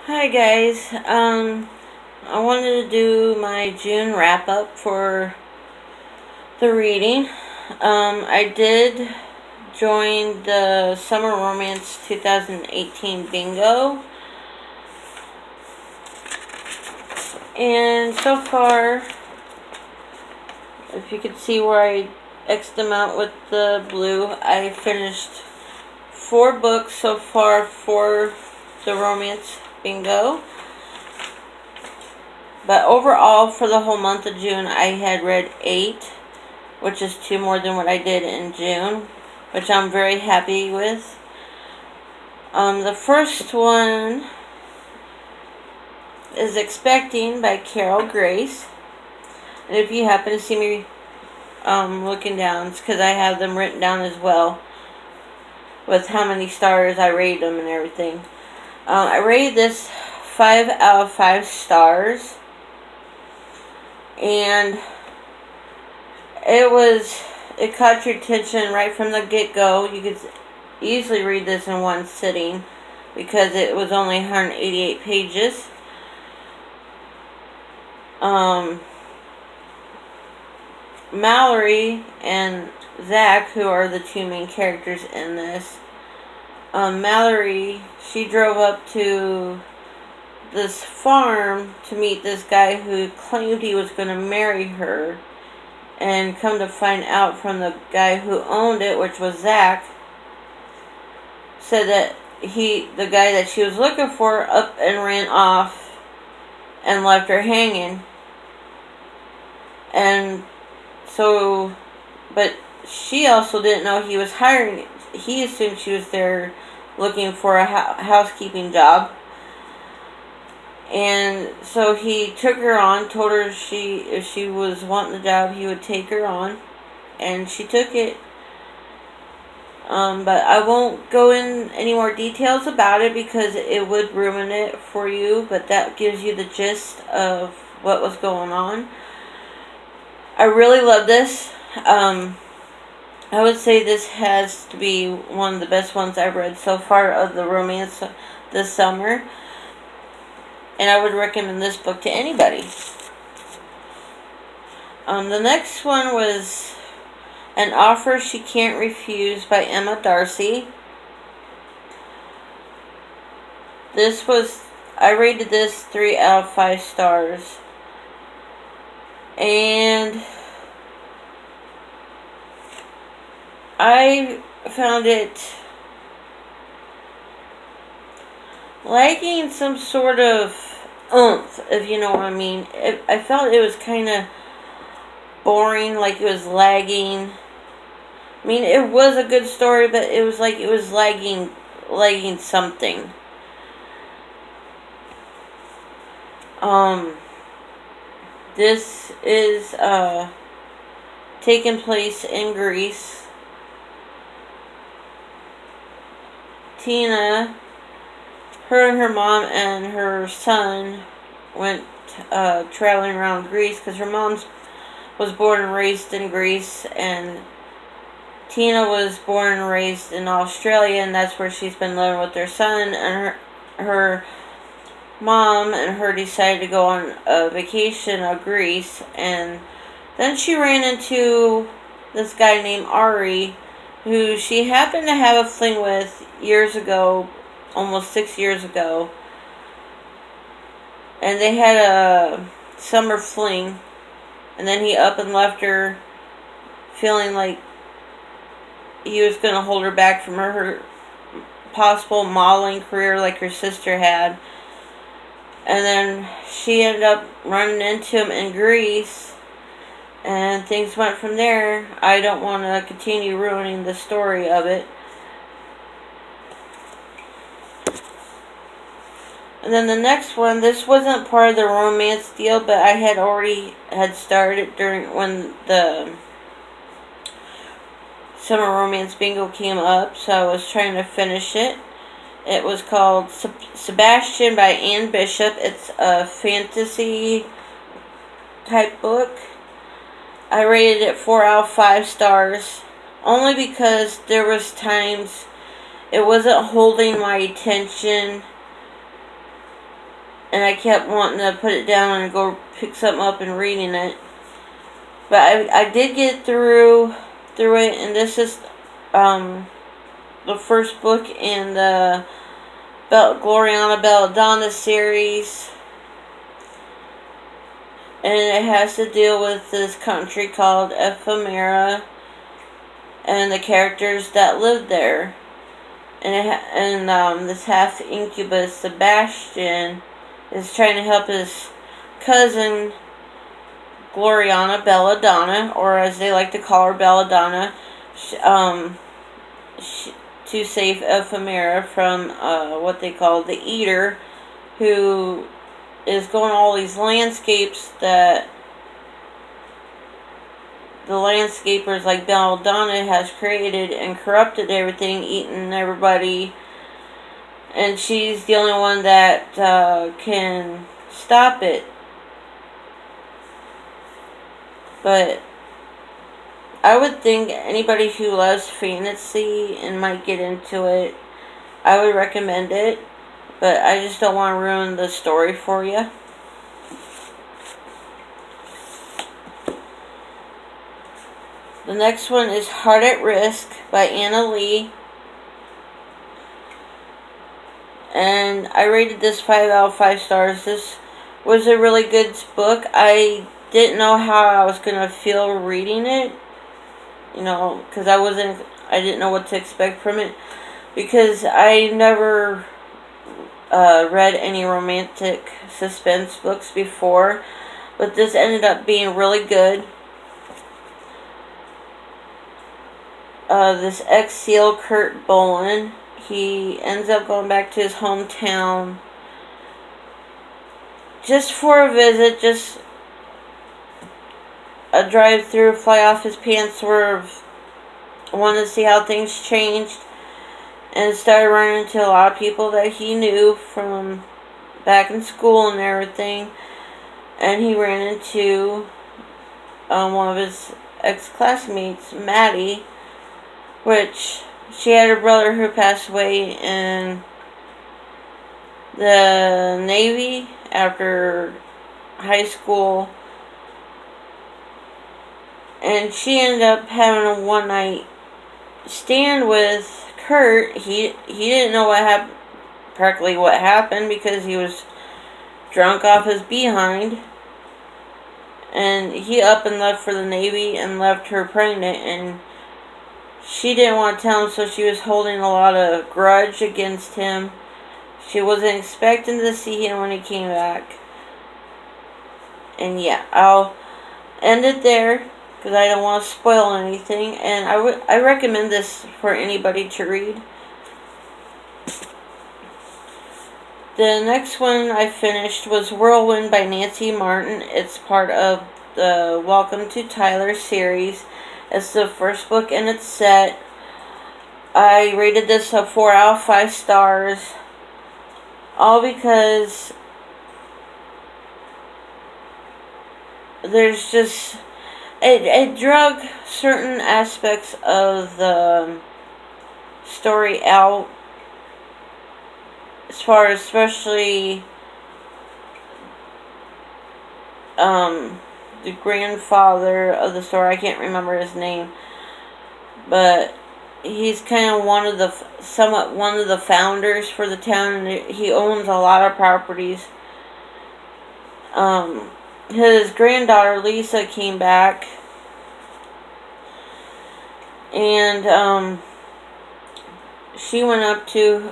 Hi guys. I wanted to do my June wrap up for the reading. I did join the Summer Romance 2018 bingo, and so far, if you could see where I X'd them out with the blue, I finished 4 books so far for the romance bingo. But overall, for the whole month of June, I had read 8, which is 2 more than what I did in June, which I'm very happy with. The first one is Expecting by Carol Grace. And if you happen to see me looking down, it's because I have them written down as well, with how many stars I rated them and everything. I rated this 5 out of 5 stars. And it caught your attention right from the get-go. You could easily read this in one sitting because it was only 188 pages. Mallory and Zach, who are the 2 main characters in this, Mallory, she drove up to this farm to meet this guy who claimed he was going to marry her, and come to find out from the guy who owned it, which was Zach, said that the guy that she was looking for, up and ran off and left her hanging. And so, but she also didn't know he was hiring. He assumed she was there looking for a housekeeping job. And so he took her on, told her if she was wanting the job, he would take her on. And she took it. But I won't go in any more details about it because it would ruin it for you. But that gives you the gist of what was going on. I really love this. I would say this has to be one of the best ones I've read so far of the romance this summer. And I would recommend this book to anybody. The next one was An Offer She Can't Refuse by Emma Darcy. I rated this 3 out of 5 stars. And I found it lacking some sort of oomph, if you know what I mean. I felt it was kind of boring, like it was lagging. I mean, it was a good story, but it was like it was lagging something. This is taking place in Greece. Tina, her and her mom and her son went traveling around Greece because her mom was born and raised in Greece, and Tina was born and raised in Australia, and that's where she's been living with her son. And her mom and her decided to go on a vacation of Greece, and then she ran into this guy named Ari, who she happened to have a fling with years ago, almost 6 years ago. And they had a summer fling, and then he up and left her, feeling like he was going to hold her back from her possible modeling career like her sister had. And then she ended up running into him in Greece, and things went from there. I don't want to continue ruining the story of it. And then the next one, this wasn't part of the romance deal, but I had already started during when the Summer Romance Bingo came up, so I was trying to finish it. It was called Sebastion by Anne Bishop. It's a fantasy type book. I rated it 4 out of 5 stars, only because there was times it wasn't holding my attention and I kept wanting to put it down and go pick something up and reading it. But I did get through it, and this is the first book in the Gloriana Belladonna series. And it has to deal with this country called Ephemera and the characters that live there. And this half incubus, Sebastion, is trying to help his cousin, Gloriana Belladonna, or as they like to call her, Belladonna, to save Ephemera from what they call the Eater, who is going to all these landscapes that the landscapers like Belladonna has created and corrupted everything, eating everybody, and she's the only one that can stop it. But I would think anybody who loves fantasy and might get into it, I would recommend it, but I just don't want to ruin the story for you. The next one is Heart at Risk by Leigh. And I rated this 5 out of 5 stars. This was a really good book. I didn't know how I was going to feel reading it. You know, because I didn't know what to expect from it. Because I never read any romantic suspense books before. But this ended up being really good. This ex-SEAL Kurt Bolin, he ends up going back to his hometown just for a visit, just a drive through, fly off his pants swerve. Wanted to see how things changed, and started running into a lot of people that he knew from back in school and everything. And he ran into one of his ex-classmates, Maddie, which she had her brother who passed away in the Navy after high school. And she ended up having a one-night stand with Kurt. He didn't know practically what happened because he was drunk off his behind. And he up and left for the Navy and left her pregnant, and she didn't want to tell him, so she was holding a lot of grudge against him. She wasn't expecting to see him when he came back. And yeah, I'll end it there because I don't want to spoil anything. And I recommend this for anybody to read. The next one I finished was Whirlwind by Nancy Martin. It's part of the Welcome to Tyler series. It's the first book in its set. I rated this a 4 out of 5 stars. All because there's just... It drug certain aspects of the story out. As far as especially the grandfather of the story, I can't remember his name, but he's kind of somewhat one of the founders for the town, and he owns a lot of properties. His granddaughter Lisa came back, and she went up to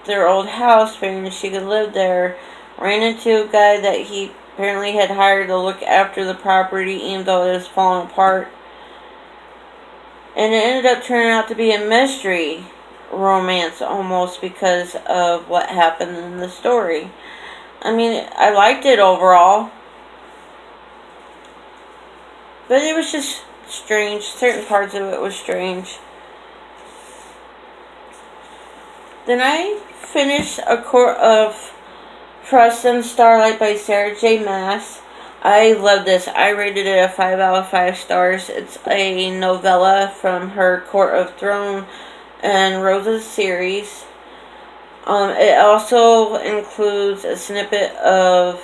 their old house figuring she could live there. Ran into a guy that he apparently had hired to look after the property even though it was falling apart. And it ended up turning out to be a mystery romance almost because of what happened in the story. I mean, I liked it overall, but it was just strange. Certain parts of it was strange. Then I finished A Court of Frost and Starlight by Sarah J. Maas. I love this. I rated it a 5 out of 5 stars. It's a novella from her Court of Thorn and Roses series. It also includes a snippet of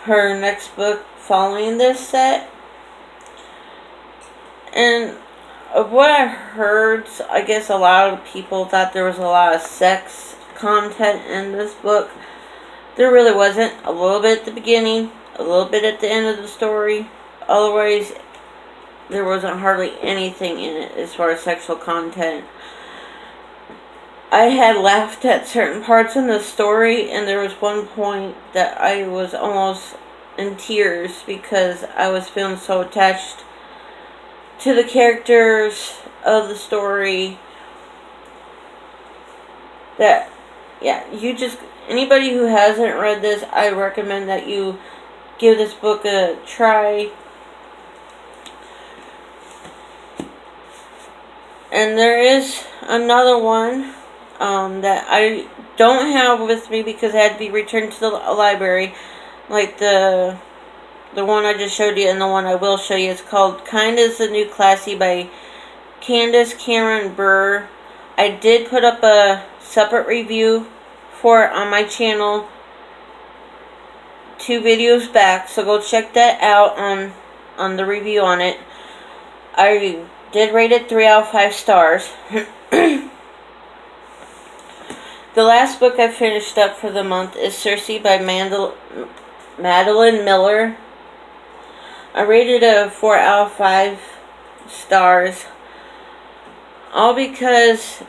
her next book following this set. And of what I heard, I guess a lot of people thought there was a lot of sex content in this book. There really wasn't. A little bit at the beginning, a little bit at the end of the story. Otherwise, there wasn't hardly anything in it as far as sexual content. I had laughed at certain parts in the story, and there was one point that I was almost in tears because I was feeling so attached to the characters of the story that, yeah, anybody who hasn't read this, I recommend that you give this book a try. And there is another one that I don't have with me because it had to be returned to the library. Like the one I just showed you and the one I will show you. It's called Candace the New Classy by Candace Cameron Bure. I did put up a separate review for it on my channel 2 videos back, so go check that out on the review on it. I did rate it 3 out of 5 stars. The last book I finished up for the month is Circe by Madeline Miller. I rated it a 4 out of 5 stars. All because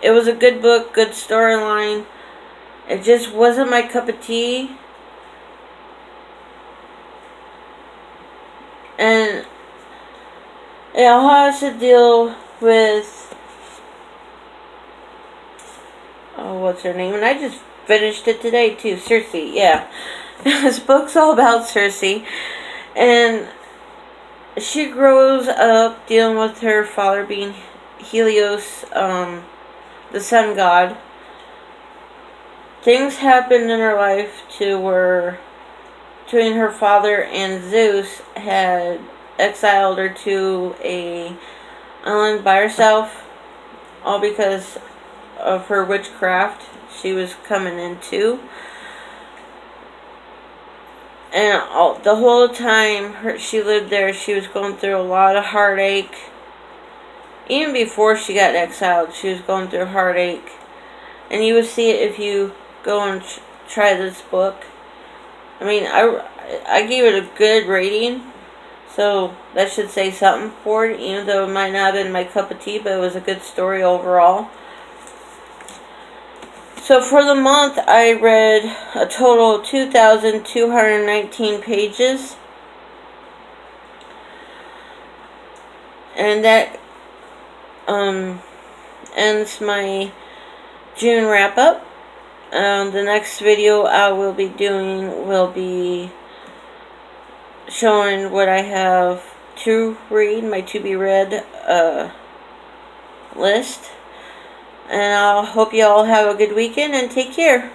it was a good book, good storyline. It just wasn't my cup of tea. And it all has to deal with, what's her name? And I just finished it today too. Circe, yeah. This book's all about Circe. And she grows up dealing with her father being Helios, the sun god. Things happened in her life to where between her father and Zeus had exiled her to a island by herself, all because of her witchcraft she was coming into. And the whole time she lived there, she was going through a lot of heartache. Even before she got exiled, she was going through heartache. And you will see it if you go and try this book. I mean, I gave it a good rating, so that should say something for it, even though it might not have been my cup of tea, but it was a good story overall. So for the month, I read a total of 2,219 pages. And that ends my June wrap-up. The next video I will be doing will be showing what I have to read, my to-be-read list. And I hope you all have a good weekend and take care.